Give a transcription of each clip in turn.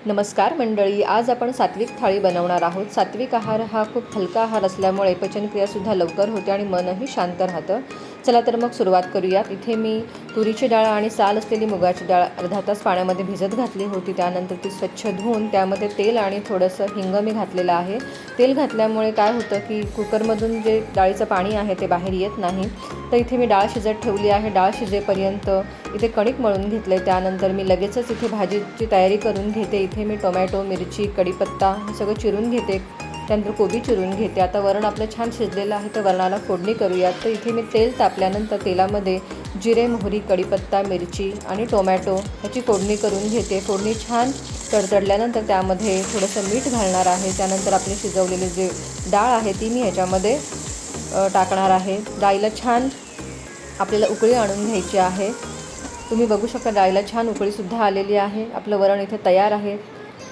नमस्कार मंडळी, आज आपण सात्विक थाळी बनवणार आहोत। सात्विक आहार हा खूप हलका आहार असल्यामुळे पचनक्रियासुद्धा लवकर होते आणि मनही शांत राहतं। चला तर मग सुरुवात करूयात। इथे मी तुरीची डाळ आणि साल असलेली मुगाची डाळ अर्धा तास पाण्यामध्ये भिजत घातली होती। त्यानंतर ती स्वच्छ धुवून त्यामध्ये तेल आणि थोडंसं हिंग मी घातलेलं आहे। तेल घातल्यामुळे काय होतं की कुकरमधून जे डाळीचं पाणी आहे ते बाहेर येत नाही। तर इथे मी डाळ शिजत ठेवली आहे। डाळ शिजेपर्यंत इथे कणिक मळून घेतले। त्यानंतर मी लगेचच इथे भाजीची तयारी करून घेते। इथे मी टोमॅटो, मिरची, कढीपत्ता हे सगळं चिरून घेते। त्यानंतर कोबी चिरून घेते। आता वरण आपलं छान शिजलेलं आहे, तर वरणाला फोडणी करूयात। तर इथे मी तेल तापल्यानंतर तेलामध्ये जिरे, मोहरी, कढीपत्ता, मिरची आणि टोमॅटो ह्याची फोडणी करून घेते। फोडणी छान तडतडल्यानंतर त्यामध्ये थोडंसं मीठ घालणार आहे। त्यानंतर आपली शिजवलेली जी डाळ आहे ती मी ह्याच्यामध्ये टाकणार आहे। डाळीला छान आपल्याला उकळी आणून घ्यायची आहे। तुम्ही बघू शकता डाळीला छान उकळीसुद्धा आलेली आहे। आपलं वरण इथे तयार आहे।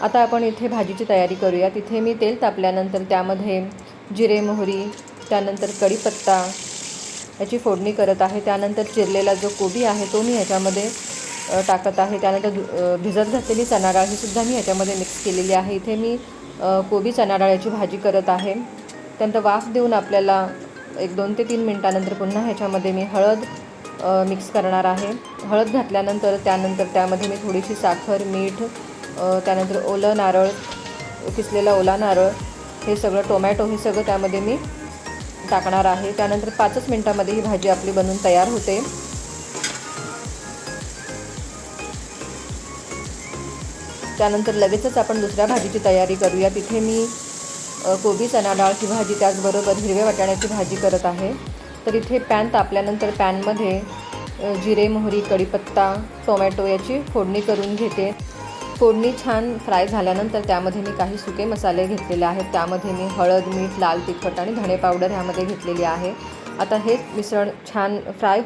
आता आपण इथे भाजीची तयारी करूया। तिथे मी तेल तापल्यानंतर त्यामध्ये जिरे, मोहरी, त्यानंतर कढीपत्ता याची फोडणी करत आहे। त्यानंतर चिरलेला जो कोबी आहे तो मी ह्याच्यामध्ये टाकत आहे। त्यानंतर भिजत घातलेली चणा डाळ ही सुद्धा मी ह्याच्यामध्ये मिक्स केलेली आहे। इथे मी कोबी चणा डाळीची भाजी करत आहे। त्यानंतर वाफ देऊन आपल्याला 1-2 ते 3 मिनिटानंतर पुन्हा ह्याच्यामध्ये मी हळद मिक्स करणार आहे। हळद घातल्यानंतर त्यानंतर त्यामध्ये मी थोडीशी साखर, मीठ, त्यानंतर ओलं नारळ, किसलेला ओला नारळ, हे सगळं टोमॅटो हे सगळं त्यामध्ये मी टाकणार आहे। त्यानंतर 5 मिनिटांमध्ये ही भाजी आपली बनून तयार होते। त्यानंतर लगेचच आपण दुसऱ्या भाजीची तयारी करूया। तिथे मी कोबी चणा डाळ ही भाजी, त्याचबरोबर हिरव्या वाटाण्याची भाजी करत आहे। तर इथे पॅन तापल्यानंतर पॅनमध्ये जिरे, मोहरी, कढीपत्ता, टोमॅटो याची फोडणी करून घेते। फोडणी छान फ्राय झाल्यानंतर त्यामध्ये मी काही सुके मसाले घेतलेले आहेत। त्यामध्ये मी हळद, मीठ, लाल तिखट आणि धणे पावडर ह्यामध्ये घेतलेली आहे। आता हे मिश्रण छान फ्राय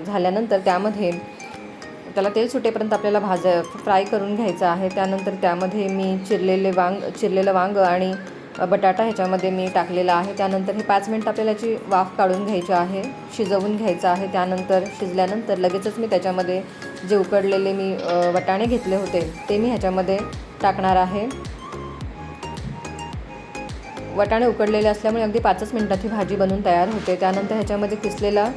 झाल्यानंतर त्यामध्ये त्याला तेल सुटेपर्यंत आपल्याला फ्राय करून घ्यायचं आहे। त्यानंतर त्यामध्ये मी चिरलेलं वांग आणि बटाटा ह्याच्यामध्ये मी टाकलेला आहे। त्यानंतर हे 5 मिनिट आपल्याला याची वाफ काढून घ्यायची आहे, शिजवून घ्यायचं आहे। त्यानंतर शिजल्यानंतर लगेचच मी त्याच्यामध्ये जे उकडलेले मी वाटाणे घेतले होते ते मी ह्याच्यामध्ये टाकणार आहे। वाटाणे उकडलेले असल्यामुळे अगदी 5 मिनिटात ही भाजी बनून तयार होते। त्यानंतर ह्याच्यामध्ये किसलेला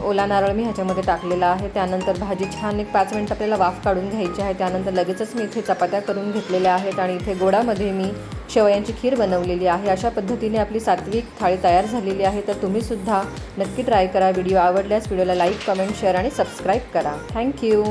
ओला नारळ मी ह्याच्यामध्ये टाकलेला आहे। त्यानंतर भाजी छान 5 मिनिट आपल्याला वाफ काढून घ्यायची आहे। त्यानंतर लगेचच मी इथे चपात्या करून घेतलेल्या आहेत आणि इथे गोडामध्ये मी शेवयांची खीर बनवलेली आहे। अशा पद्धतीने आपली सात्विक थाळी तयार झालेली आहे। तर तुम्हीसुद्धा नक्की ट्राय करा। व्हिडिओ आवडल्यास व्हिडिओला लाईक, कमेंट, शेअर आणि सबस्क्राईब करा। थँक्यू।